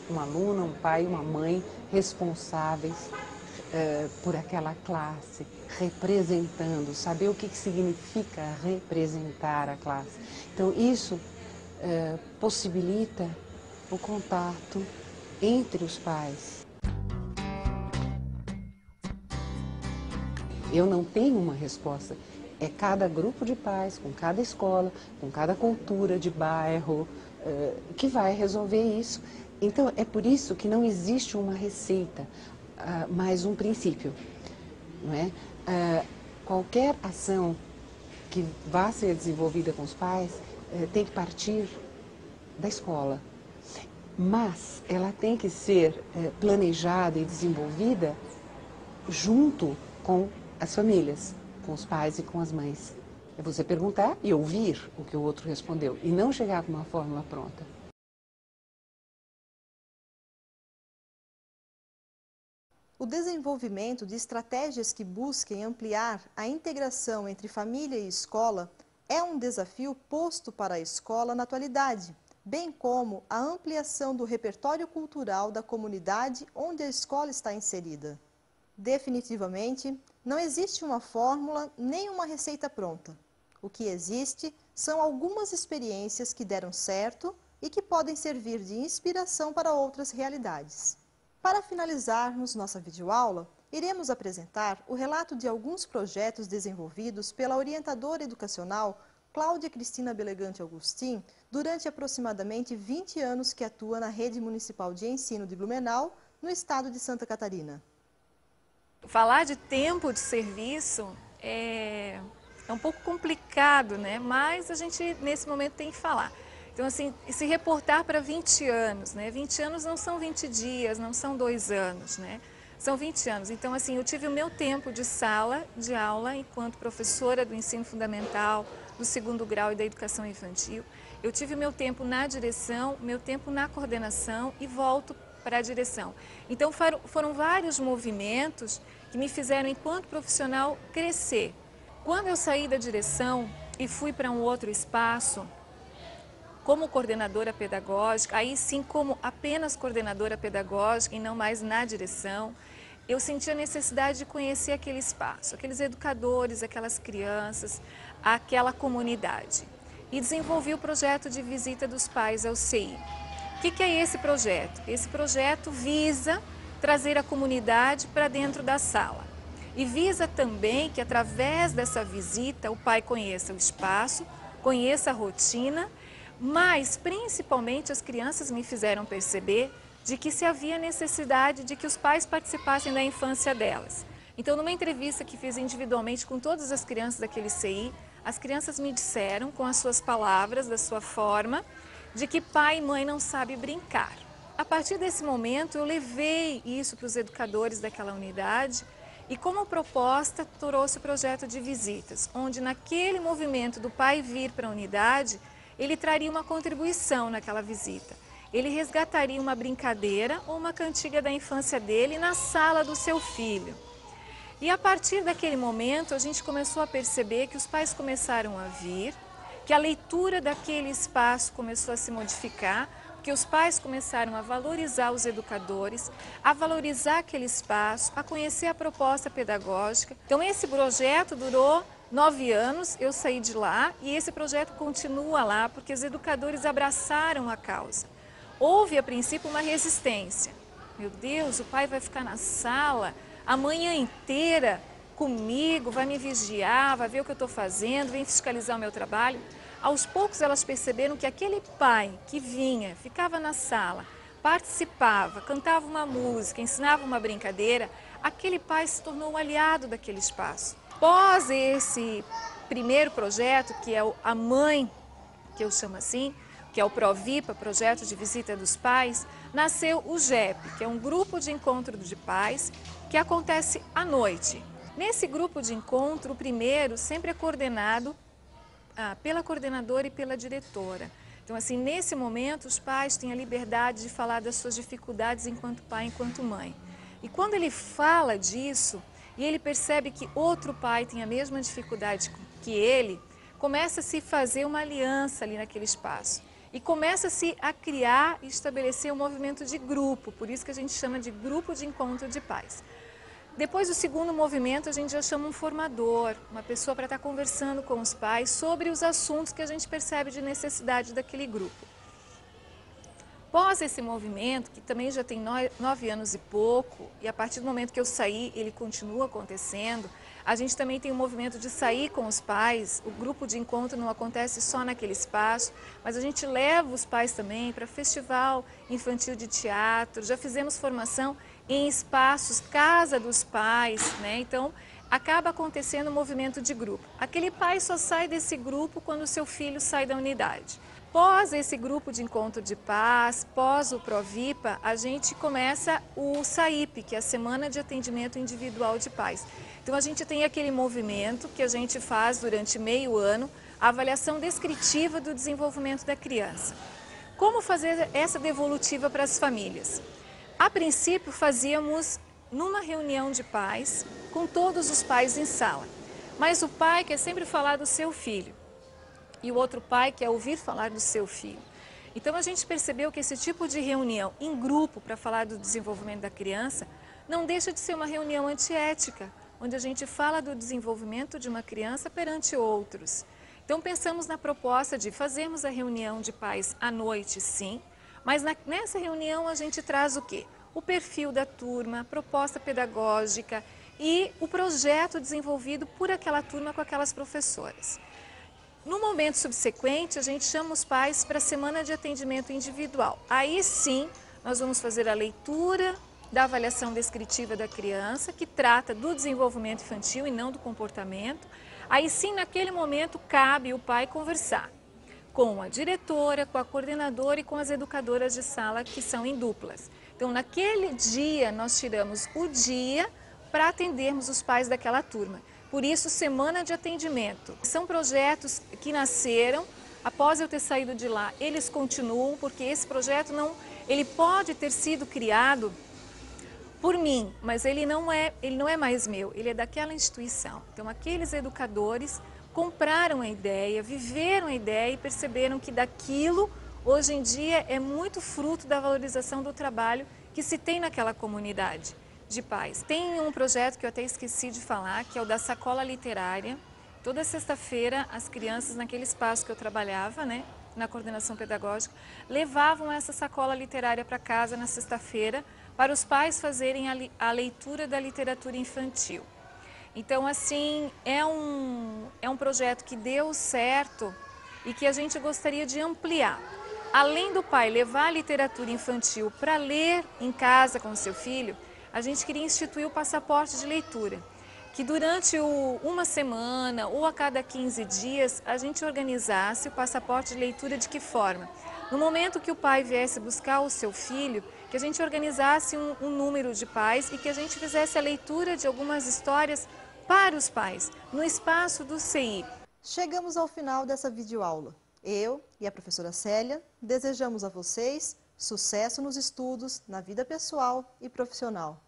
um aluno, um pai, uma mãe responsáveis por aquela classe, representando, saber o que significa representar a classe. Então isso possibilita o contato entre os pais. Eu não tenho uma resposta. É cada grupo de pais, com cada escola, com cada cultura de bairro, que vai resolver isso. Então, é por isso que não existe uma receita, mas um princípio. Não é? Qualquer ação que vá ser desenvolvida com os pais tem que partir da escola. Mas ela tem que ser planejada e desenvolvida junto com as famílias, com os pais e com as mães. É você perguntar e ouvir o que o outro respondeu e não chegar com uma fórmula pronta. O desenvolvimento de estratégias que busquem ampliar a integração entre família e escola é um desafio posto para a escola na atualidade, bem como a ampliação do repertório cultural da comunidade onde a escola está inserida. Definitivamente, não existe uma fórmula nem uma receita pronta. O que existe são algumas experiências que deram certo e que podem servir de inspiração para outras realidades. Para finalizarmos nossa videoaula, iremos apresentar o relato de alguns projetos desenvolvidos pela orientadora educacional Cláudia Cristina Belegante Augustin durante aproximadamente 20 anos que atua na Rede Municipal de Ensino de Blumenau, no estado de Santa Catarina. Falar de tempo de serviço é um pouco complicado, né? Mas a gente, nesse momento, tem que falar. Então, assim, se reportar para 20 anos, né? 20 anos não são 20 dias, não são 2 anos, né? São 20 anos. Então, assim, eu tive o meu tempo de sala de aula enquanto professora do ensino fundamental, do 2º grau e da educação infantil. Eu tive o meu tempo na direção, meu tempo na coordenação e volto para a direção. Então, foram vários movimentos que me fizeram, enquanto profissional, crescer. Quando eu saí da direção e fui para um outro espaço, como coordenadora pedagógica, aí sim como apenas coordenadora pedagógica e não mais na direção, eu senti a necessidade de conhecer aquele espaço, aqueles educadores, aquelas crianças, aquela comunidade. E desenvolvi o projeto de visita dos pais ao CI. O que é esse projeto? Esse projeto visa trazer a comunidade para dentro da sala. E visa também que, através dessa visita, o pai conheça o espaço, conheça a rotina, mas, principalmente, as crianças me fizeram perceber de que se havia necessidade de que os pais participassem da infância delas. Então, numa entrevista que fiz individualmente com todas as crianças daquele CI, as crianças me disseram, com as suas palavras, da sua forma, de que pai e mãe não sabem brincar. A partir desse momento, eu levei isso para os educadores daquela unidade e, como proposta, trouxe o projeto de visitas, onde naquele movimento do pai vir para a unidade, ele traria uma contribuição naquela visita. Ele resgataria uma brincadeira ou uma cantiga da infância dele na sala do seu filho. E a partir daquele momento, a gente começou a perceber que os pais começaram a vir, que a leitura daquele espaço começou a se modificar, que os pais começaram a valorizar os educadores, a valorizar aquele espaço, a conhecer a proposta pedagógica. Então, esse projeto durou 9 anos, eu saí de lá e esse projeto continua lá porque os educadores abraçaram a causa. Houve, a princípio, uma resistência. Meu Deus, o pai vai ficar na sala a manhã inteira comigo, vai me vigiar, vai ver o que eu estou fazendo, vem fiscalizar o meu trabalho. Aos poucos elas perceberam que aquele pai que vinha, ficava na sala, participava, cantava uma música, ensinava uma brincadeira, aquele pai se tornou um aliado daquele espaço. Após esse primeiro projeto, que é a mãe, que eu chamo assim, que é o Provipa, Projeto de Visita dos Pais, nasceu o GEP, que é um grupo de encontro de pais que acontece à noite. Nesse grupo de encontro, o primeiro sempre é coordenado pela coordenadora e pela diretora. Então, assim, nesse momento, os pais têm a liberdade de falar das suas dificuldades enquanto pai, enquanto mãe. E quando ele fala disso, e ele percebe que outro pai tem a mesma dificuldade que ele, começa a se fazer uma aliança ali naquele espaço. E começa-se a criar e estabelecer um movimento de grupo, por isso que a gente chama de grupo de encontro de pais. Depois do segundo movimento, a gente já chama um formador, uma pessoa para estar conversando com os pais sobre os assuntos que a gente percebe de necessidade daquele grupo. Após esse movimento, que também já tem 9 anos e pouco, e a partir do momento que eu saí, ele continua acontecendo, a gente também tem um movimento de sair com os pais, o grupo de encontro não acontece só naquele espaço, mas a gente leva os pais também para festival infantil de teatro, já fizemos formação em espaços, casa dos pais, né? Então acaba acontecendo um movimento de grupo. Aquele pai só sai desse grupo quando o seu filho sai da unidade. Pós esse grupo de encontro de paz, pós o Provipa, a gente começa o SAIP, que é a Semana de Atendimento Individual de Pais. Então a gente tem aquele movimento que a gente faz durante meio ano, a avaliação descritiva do desenvolvimento da criança. Como fazer essa devolutiva para as famílias? A princípio fazíamos numa reunião de pais, com todos os pais em sala, mas o pai quer sempre falar do seu filho. E o outro pai quer ouvir falar do seu filho. Então a gente percebeu que esse tipo de reunião em grupo para falar do desenvolvimento da criança não deixa de ser uma reunião antiética, onde a gente fala do desenvolvimento de uma criança perante outros. Então pensamos na proposta de fazermos a reunião de pais à noite, sim, mas nessa reunião a gente traz o quê? O perfil da turma, a proposta pedagógica e o projeto desenvolvido por aquela turma com aquelas professoras. No momento subsequente, a gente chama os pais para a semana de atendimento individual. Aí sim, nós vamos fazer a leitura da avaliação descritiva da criança, que trata do desenvolvimento infantil e não do comportamento. Aí sim, naquele momento, cabe o pai conversar com a diretora, com a coordenadora e com as educadoras de sala, que são em duplas. Então, naquele dia, nós tiramos o dia para atendermos os pais daquela turma. Por isso, semana de atendimento. São projetos que nasceram, após eu ter saído de lá, eles continuam, porque esse projeto ele pode ter sido criado por mim, mas ele não é mais meu, ele é daquela instituição. Então, aqueles educadores compraram a ideia, viveram a ideia e perceberam que daquilo, hoje em dia, é muito fruto da valorização do trabalho que se tem naquela comunidade de pais. Tem um projeto que eu até esqueci de falar, que é o da sacola literária. Toda sexta-feira, as crianças, naquele espaço que eu trabalhava, né, na coordenação pedagógica, levavam essa sacola literária para casa na sexta-feira, para os pais fazerem a leitura da literatura infantil. Então, assim, é um projeto que deu certo e que a gente gostaria de ampliar. Além do pai levar a literatura infantil para ler em casa com o seu filho, a gente queria instituir o passaporte de leitura, que durante uma semana ou a cada 15 dias a gente organizasse o passaporte de leitura. De que forma? No momento que o pai viesse buscar o seu filho, que a gente organizasse um número de pais e que a gente fizesse a leitura de algumas histórias para os pais, no espaço do CI. Chegamos ao final dessa videoaula. Eu e a professora Célia desejamos a vocês sucesso nos estudos, na vida pessoal e profissional.